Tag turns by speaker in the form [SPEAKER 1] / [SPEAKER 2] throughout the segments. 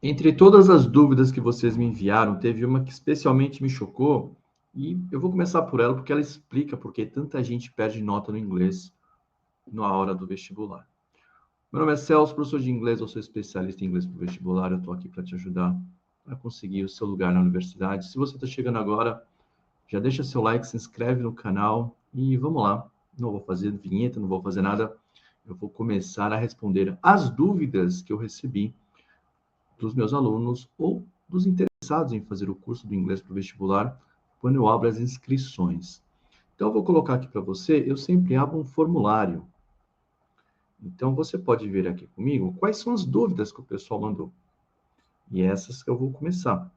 [SPEAKER 1] Entre todas as dúvidas que vocês me enviaram, teve uma que especialmente me chocou e eu vou começar por ela porque ela explica por que tanta gente perde nota no inglês na hora do vestibular. Meu nome é Celso, professor de inglês, eu sou especialista em inglês para o vestibular, eu estou aqui para te ajudar a conseguir o seu lugar na universidade. Se você está chegando agora, já deixa seu like, se inscreve no canal e vamos lá. Não vou fazer vinheta, não vou fazer nada. Eu vou começar a responder as dúvidas que eu recebi dos meus alunos ou dos interessados em fazer o curso do inglês para o vestibular quando eu abro as inscrições. Então, eu vou colocar aqui para você, eu sempre abro um formulário. Então, você pode ver aqui comigo quais são as dúvidas que o pessoal mandou. E essas que eu vou começar.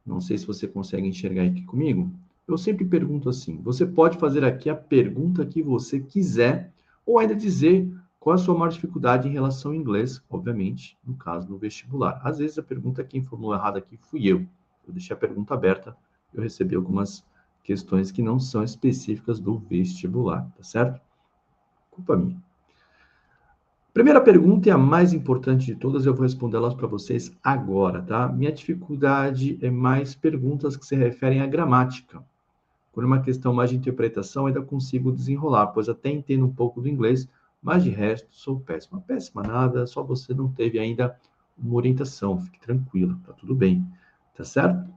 [SPEAKER 1] Não sei se você consegue enxergar aqui comigo. Eu sempre pergunto assim: você pode fazer aqui a pergunta que você quiser, ou ainda dizer qual a sua maior dificuldade em relação ao inglês, obviamente, no caso do vestibular. Às vezes a pergunta quem formulou errado aqui fui eu. Eu deixei a pergunta aberta, eu recebi algumas questões que não são específicas do vestibular, tá certo? Culpa minha. Primeira pergunta e a mais importante de todas, eu vou responder elas para vocês agora, tá? Minha dificuldade é mais perguntas que se referem à gramática. Por uma questão mais de interpretação, ainda consigo desenrolar, pois até entendo um pouco do inglês, mas de resto sou péssima. Péssima nada, só você não teve ainda uma orientação, fique tranquila, tá tudo bem, tá certo?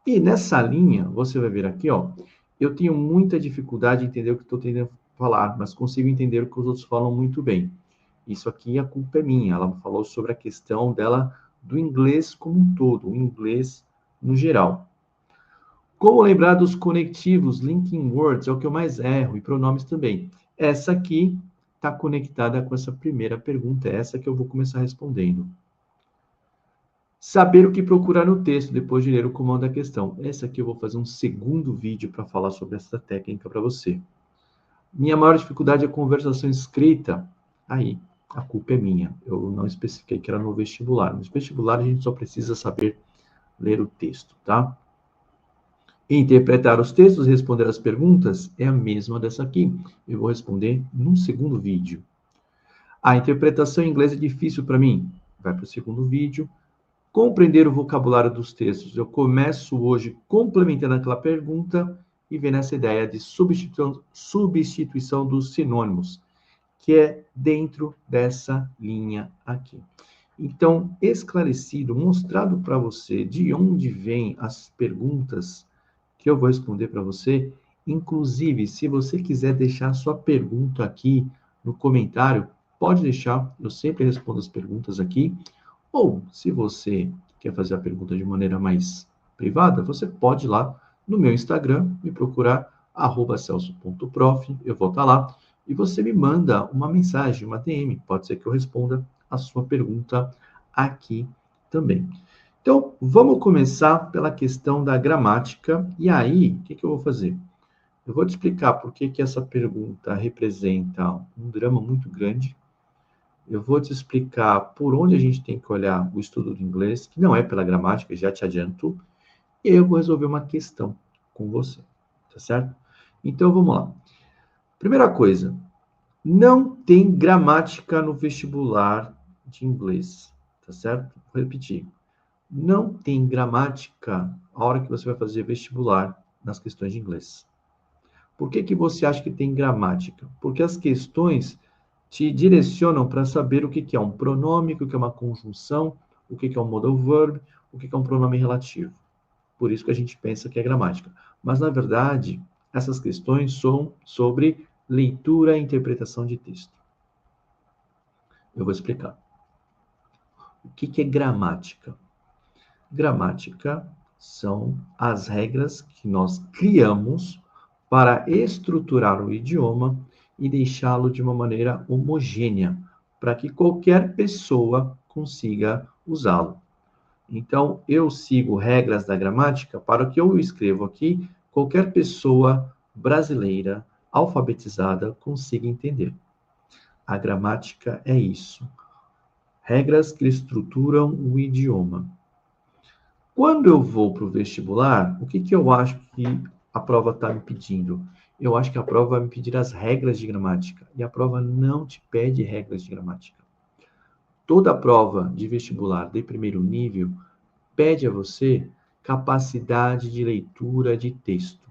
[SPEAKER 1] E nessa linha, você vai ver aqui, ó, eu tenho muita dificuldade em entender o que estou tentando falar, mas consigo entender o que os outros falam muito bem. Isso aqui a culpa é minha. Ela falou sobre a questão dela do inglês como um todo, o inglês no geral. Como lembrar dos conectivos, linking words, é o que eu mais erro, e pronomes também. Essa aqui está conectada com essa primeira pergunta, é essa que eu vou começar respondendo. Saber o que procurar no texto depois de ler o comando da questão. Essa aqui eu vou fazer um segundo vídeo para falar sobre essa técnica para você. Minha maior dificuldade é conversação escrita. Aí, a culpa é minha. Eu não especifiquei que era no vestibular. No vestibular, a gente só precisa saber ler o texto, tá? Interpretar os textos e responder as perguntas é a mesma dessa aqui. Eu vou responder num segundo vídeo. A interpretação em inglês é difícil para mim. Vai para o segundo vídeo. Compreender o vocabulário dos textos. Eu começo hoje complementando aquela pergunta e vendo essa ideia de substituição dos sinônimos, que é dentro dessa linha aqui. Então, esclarecido, mostrado para você de onde vêm as perguntas que eu vou responder para você. Inclusive, se você quiser deixar sua pergunta aqui no comentário, pode deixar, eu sempre respondo as perguntas aqui. Ou, se você quer fazer a pergunta de maneira mais privada, você pode ir lá no meu Instagram, me procurar, @celso.prof, eu vou estar lá, e você me manda uma mensagem, uma DM, pode ser que eu responda a sua pergunta aqui também. Então, vamos começar pela questão da gramática, e aí, o que eu vou fazer? Eu vou te explicar por que essa pergunta representa um drama muito grande. Eu vou te explicar por onde a gente tem que olhar o estudo do inglês, que não é pela gramática, já te adianto, e aí eu vou resolver uma questão com você, tá certo? Então, vamos lá. Primeira coisa, não tem gramática no vestibular de inglês, tá certo? Vou repetir. Não tem gramática a hora que você vai fazer vestibular nas questões de inglês. Por que você acha que tem gramática? Porque as questões te direcionam para saber o que é um pronome, o que é uma conjunção, o que é um modal verb, o que é um pronome relativo. Por isso que a gente pensa que é gramática. Mas, na verdade, essas questões são sobre leitura e interpretação de texto. Eu vou explicar. O que é gramática? Gramática são as regras que nós criamos para estruturar o idioma e deixá-lo de uma maneira homogênea, para que qualquer pessoa consiga usá-lo. Então, eu sigo regras da gramática para o que eu escrevo aqui, qualquer pessoa brasileira alfabetizada consiga entender. A gramática é isso. Regras que estruturam o idioma. Quando eu vou para o vestibular, o que eu acho que a prova está me pedindo? Eu acho que a prova vai me pedir as regras de gramática. E a prova não te pede regras de gramática. Toda prova de vestibular de primeiro nível pede a você capacidade de leitura de texto.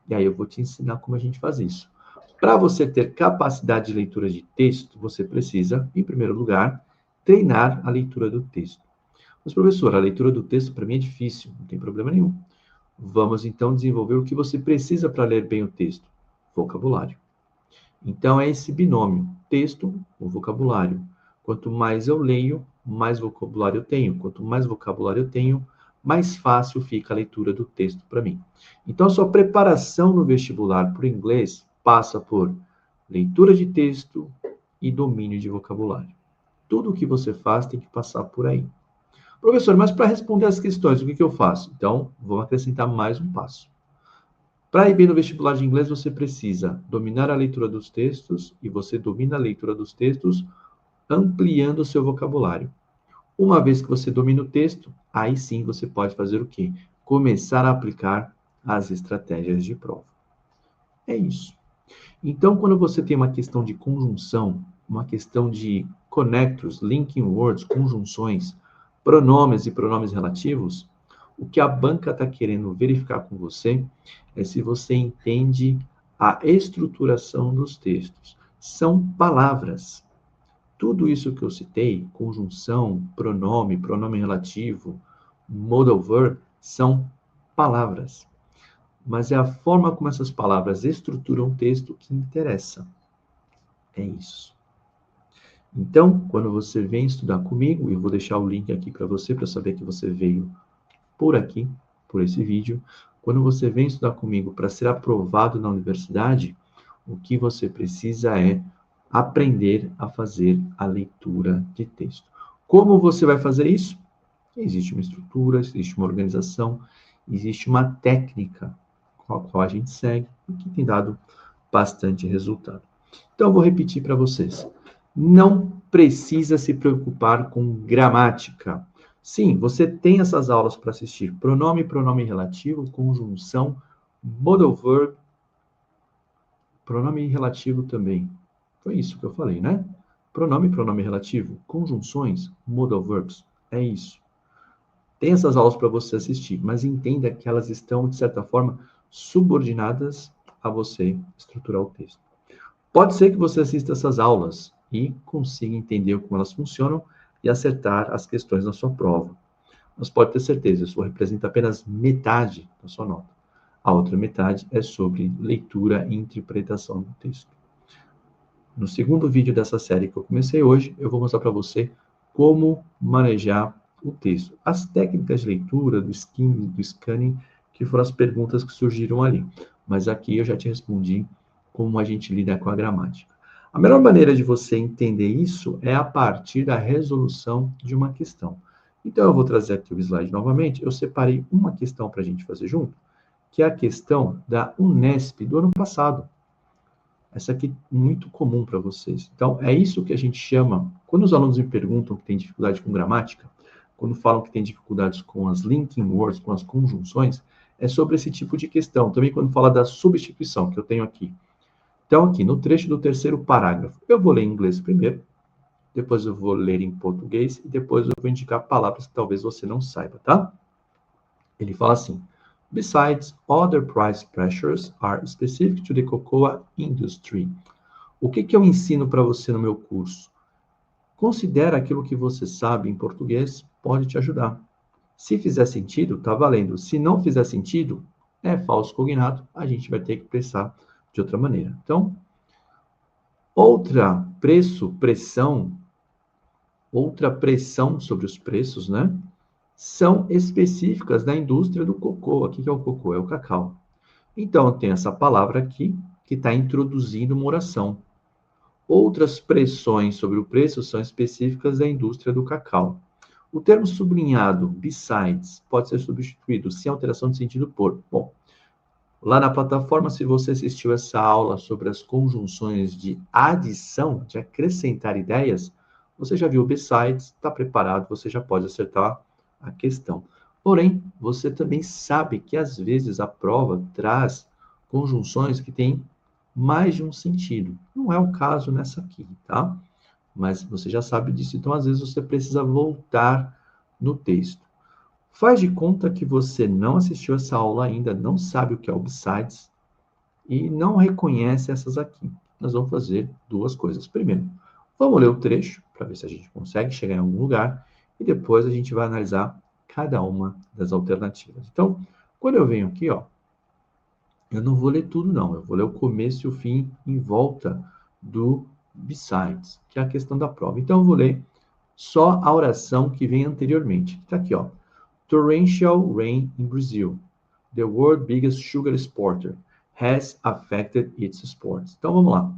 [SPEAKER 1] E aí eu vou te ensinar como a gente faz isso. Para você ter capacidade de leitura de texto, você precisa, em primeiro lugar, treinar a leitura do texto. Mas, professor, a leitura do texto para mim é difícil, não tem problema nenhum. Vamos então desenvolver o que você precisa para ler bem o texto: vocabulário. Então é esse binômio, texto ou vocabulário. Quanto mais eu leio, mais vocabulário eu tenho. Quanto mais vocabulário eu tenho, mais fácil fica a leitura do texto para mim. Então a sua preparação no vestibular para o inglês passa por leitura de texto e domínio de vocabulário. Tudo o que você faz tem que passar por aí. Professor, mas para responder as questões, o que eu faço? Então, vou acrescentar mais um passo. Para ir bem no vestibular de inglês, você precisa dominar a leitura dos textos, e você domina a leitura dos textos ampliando o seu vocabulário. Uma vez que você domina o texto, aí sim você pode fazer o quê? Começar a aplicar as estratégias de prova. É isso. Então, quando você tem uma questão de conjunção, uma questão de connectors, linking words, conjunções, pronomes e pronomes relativos, o que a banca está querendo verificar com você é se você entende a estruturação dos textos. São palavras. Tudo isso que eu citei, conjunção, pronome, pronome relativo, modal verb, são palavras. Mas é a forma como essas palavras estruturam o texto que interessa. É isso. Então, quando você vem estudar comigo, eu vou deixar o link aqui para você, para saber que você veio por aqui, por esse vídeo. Quando você vem estudar comigo para ser aprovado na universidade, o que você precisa é aprender a fazer a leitura de texto. Como você vai fazer isso? Existe uma estrutura, existe uma organização, existe uma técnica com a qual a gente segue e que tem dado bastante resultado. Então, eu vou repetir para vocês. Não precisa se preocupar com gramática. Sim, você tem essas aulas para assistir: pronome, pronome relativo, conjunção, modal verb, pronome relativo também. Foi isso que eu falei, né? Pronome, pronome relativo, conjunções, modal verbs. É isso. Tem essas aulas para você assistir, mas entenda que elas estão, de certa forma, subordinadas a você estruturar o texto. Pode ser que você assista essas aulas e consiga entender como elas funcionam e acertar as questões na sua prova. Mas pode ter certeza, isso representa apenas metade da sua nota. A outra metade é sobre leitura e interpretação do texto. No segundo vídeo dessa série que eu comecei hoje, eu vou mostrar para você como manejar o texto. As técnicas de leitura, do skimming, do scanning, que foram as perguntas que surgiram ali. Mas aqui eu já te respondi como a gente lida com a gramática. A melhor maneira de você entender isso é a partir da resolução de uma questão. Então, eu vou trazer aqui o slide novamente. Eu separei uma questão para a gente fazer junto, que é a questão da Unesp do ano passado. Essa aqui é muito comum para vocês. Então, é isso que a gente chama, quando os alunos me perguntam que tem dificuldade com gramática, quando falam que tem dificuldades com as linking words, com as conjunções, é sobre esse tipo de questão. Também quando fala da substituição, que eu tenho aqui. Então, aqui, no trecho do terceiro parágrafo, eu vou ler em inglês primeiro, depois eu vou ler em português, e depois eu vou indicar palavras que talvez você não saiba, tá? Ele fala assim: Besides, other price pressures are specific to the cocoa industry. O que eu ensino para você no meu curso? Considera aquilo que você sabe em português, pode te ajudar. Se fizer sentido, tá valendo. Se não fizer sentido, é falso cognato, a gente vai ter que pensar de outra maneira. Então, outra pressão sobre os preços, né? São específicas da indústria do cocô. Aqui que é o cocô? É o cacau. Então, tem essa palavra aqui que está introduzindo uma oração. Outras pressões sobre o preço são específicas da indústria do cacau. O termo sublinhado, besides, pode ser substituído sem alteração de sentido por. Bom, lá na plataforma, se você assistiu essa aula sobre as conjunções de adição, de acrescentar ideias, você já viu besides, está preparado, você já pode acertar a questão. Porém, você também sabe que às vezes a prova traz conjunções que têm mais de um sentido. Não é o caso nessa aqui, tá? mas você já sabe disso, então às vezes você precisa voltar no texto. Faz de conta que você não assistiu essa aula ainda, não sabe o que é o Besides e não reconhece essas aqui. Nós vamos fazer duas coisas. Primeiro, vamos ler o trecho para ver se a gente consegue chegar em algum lugar e depois a gente vai analisar cada uma das alternativas. Então, quando eu venho aqui, ó, eu não vou ler tudo não, eu vou ler o começo e o fim em volta do besides, que é a questão da prova. Então eu vou ler só a oração que vem anteriormente. Está aqui, ó. Torrential rain in Brazil, the world's biggest sugar exporter, has affected its exports. Então vamos lá.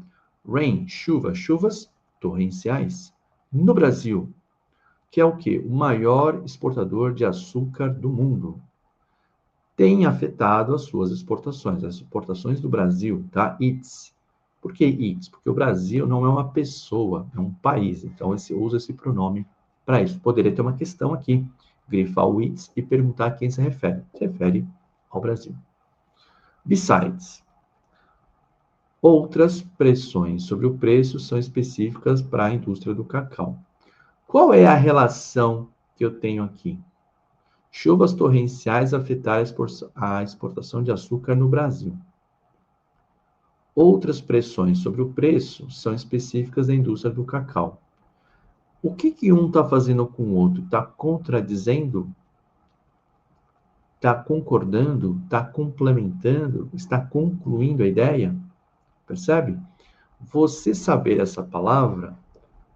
[SPEAKER 1] Rain, chuva, chuvas torrenciais. No Brasil, que é o quê? O maior exportador de açúcar do mundo, tem afetado as suas exportações, as exportações do Brasil, tá? Its. Por que its? Porque o Brasil não é uma pessoa, é um país. Então, usa esse pronome para isso. Poderia ter uma questão aqui, grifar o its e perguntar a quem se refere. Se refere ao Brasil. Besides. Outras pressões sobre o preço são específicas para a indústria do cacau. Qual é a relação que eu tenho aqui? Chuvas torrenciais afetaram a exportação de açúcar no Brasil. Outras pressões sobre o preço são específicas da indústria do cacau. O que um está fazendo com o outro? Está contradizendo? Está concordando? Está complementando? Está concluindo a ideia? Percebe? Você saber essa palavra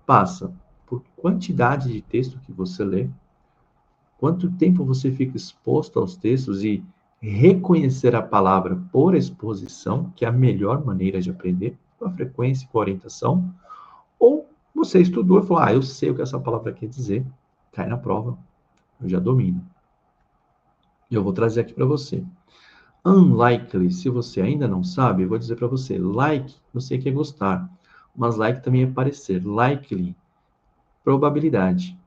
[SPEAKER 1] passa por quantidade de texto que você lê, quanto tempo você fica exposto aos textos e reconhecer a palavra por exposição, que é a melhor maneira de aprender, com a frequência e com a orientação, ou você estudou e falou, eu sei o que essa palavra quer dizer, cai na prova, eu já domino. Eu vou trazer aqui para você. Unlikely, se você ainda não sabe, eu vou dizer para você, like, eu sei que é gostar, mas like também é parecer. Likely, probabilidade.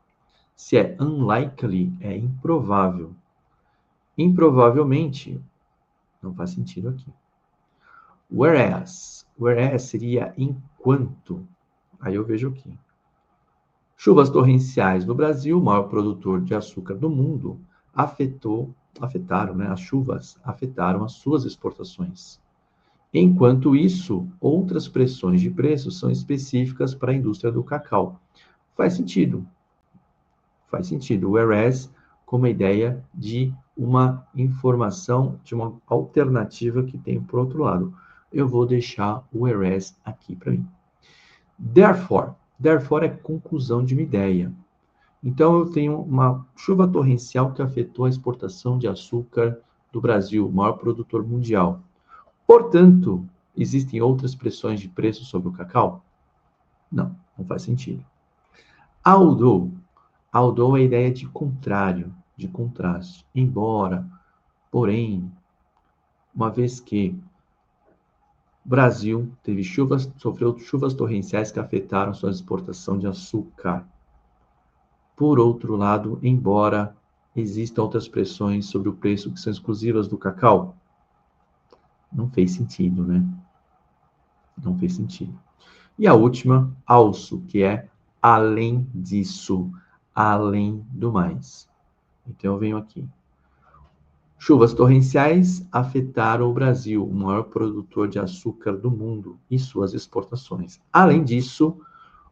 [SPEAKER 1] Se é unlikely, é improvável. Improvavelmente, não faz sentido aqui. Whereas seria enquanto. Aí eu vejo aqui. Chuvas torrenciais no Brasil, o maior produtor de açúcar do mundo, afetaram, né? As chuvas afetaram as suas exportações. Enquanto isso, outras pressões de preços são específicas para a indústria do cacau. Faz sentido. Faz sentido. Whereas, como a ideia de uma informação, de uma alternativa que tem por outro lado. Eu vou deixar o whereas aqui para mim. Therefore é conclusão de uma ideia. Então, eu tenho uma chuva torrencial que afetou a exportação de açúcar do Brasil, o maior produtor mundial. Portanto, existem outras pressões de preço sobre o cacau? Não faz sentido. Although é a ideia de contrário, de contraste. Embora, porém, uma vez que o Brasil sofreu chuvas torrenciais que afetaram sua exportação de açúcar. Por outro lado, embora existam outras pressões sobre o preço que são exclusivas do cacau, não fez sentido, né? Não fez sentido. E a última, also, que é além disso, além do mais. Então eu venho aqui. Chuvas torrenciais afetaram o Brasil, o maior produtor de açúcar do mundo, e suas exportações. Além disso,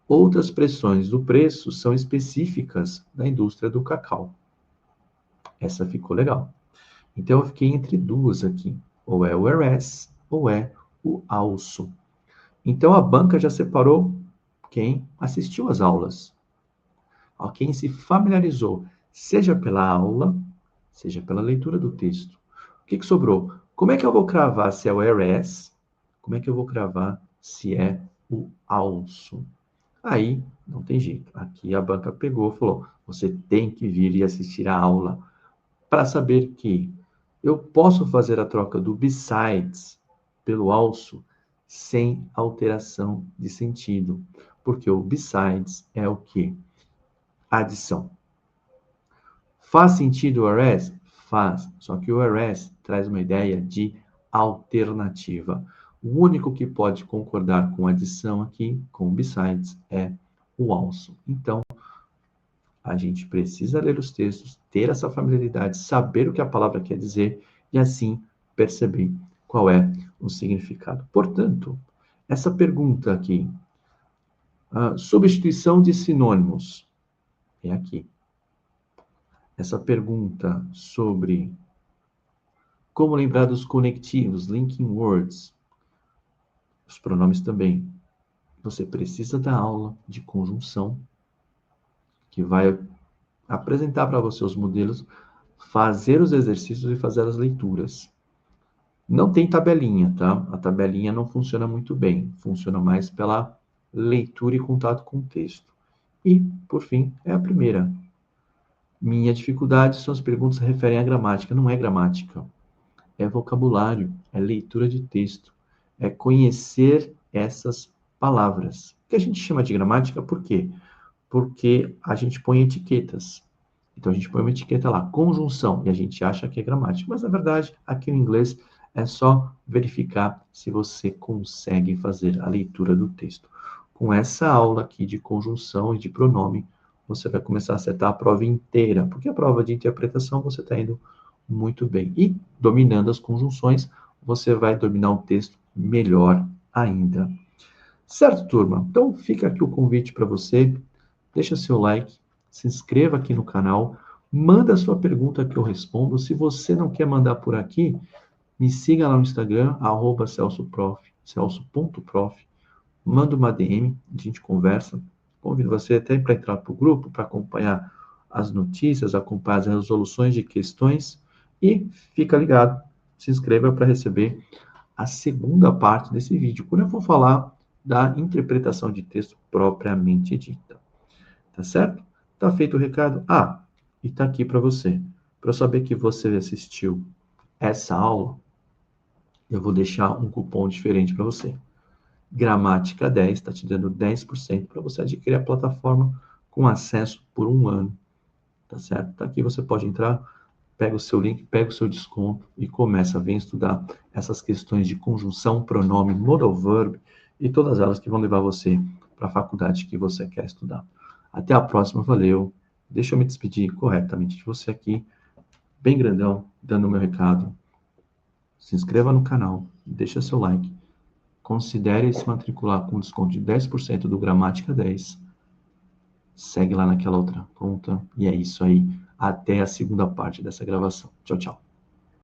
[SPEAKER 1] outras pressões do preço são específicas da indústria do cacau. Essa ficou legal. Então eu fiquei entre duas aqui. Ou é o whereas, ou é o also. Então a banca já separou quem assistiu às aulas. Quem se familiarizou, seja pela aula, seja pela leitura do texto. O que sobrou? Como é que eu vou cravar se é o whereas? Como é que eu vou cravar se é o also? Aí, não tem jeito. Aqui a banca pegou e falou, você tem que vir e assistir a aula para saber que eu posso fazer a troca do besides pelo also sem alteração de sentido. Porque o besides é o quê? Adição. Faz sentido o whereas? Faz. Só que o whereas traz uma ideia de alternativa. O único que pode concordar com adição aqui, com besides, é o also. Então, a gente precisa ler os textos, ter essa familiaridade, saber o que a palavra quer dizer e assim perceber qual é o significado. Portanto, essa pergunta aqui, substituição de sinônimos, é aqui. Essa pergunta sobre como lembrar dos conectivos, linking words, os pronomes também. Você precisa da aula de conjunção, que vai apresentar para você os modelos, fazer os exercícios e fazer as leituras. Não tem tabelinha, tá? A tabelinha não funciona muito bem. Funciona mais pela leitura e contato com o texto. E, por fim, é a primeira. Minha dificuldade são as perguntas que referem à gramática. Não é gramática. É vocabulário, é leitura de texto. É conhecer essas palavras. O que a gente chama de gramática, por quê? Porque a gente põe etiquetas. Então, a gente põe uma etiqueta lá, conjunção, e a gente acha que é gramática. Mas, na verdade, aqui no inglês é só verificar se você consegue fazer a leitura do texto. Com essa aula aqui de conjunção e de pronome, você vai começar a acertar a prova inteira, porque a prova de interpretação você está indo muito bem. E, dominando as conjunções, você vai dominar o texto melhor ainda. Certo, turma? Então, fica aqui o convite para você. Deixa seu like, se inscreva aqui no canal, manda a sua pergunta que eu respondo. Se você não quer mandar por aqui, me siga lá no Instagram, @celso.prof, manda uma DM, a gente conversa. Convido você até para entrar para o grupo, para acompanhar as notícias, acompanhar as resoluções de questões e fica ligado, se inscreva para receber a segunda parte desse vídeo, quando eu for falar da interpretação de texto propriamente dita. Tá certo? Tá feito o recado? E tá aqui para você. Para saber que você assistiu essa aula, eu vou deixar um cupom diferente para você. Gramática 10 está te dando 10% para você adquirir a plataforma com acesso por 1 ano. Tá certo? Tá aqui, você pode entrar, pega o seu link, pega o seu desconto e começa a vir estudar essas questões de conjunção, pronome, modal verb e todas elas que vão levar você para a faculdade que você quer estudar. Até a próxima, valeu. Deixa eu me despedir corretamente de você aqui, bem grandão, dando o meu recado. Se inscreva no canal, deixa seu like. Considere se matricular com desconto de 10% do Gramática 10. Segue lá naquela outra conta. E é isso aí. Até a segunda parte dessa gravação. Tchau, tchau.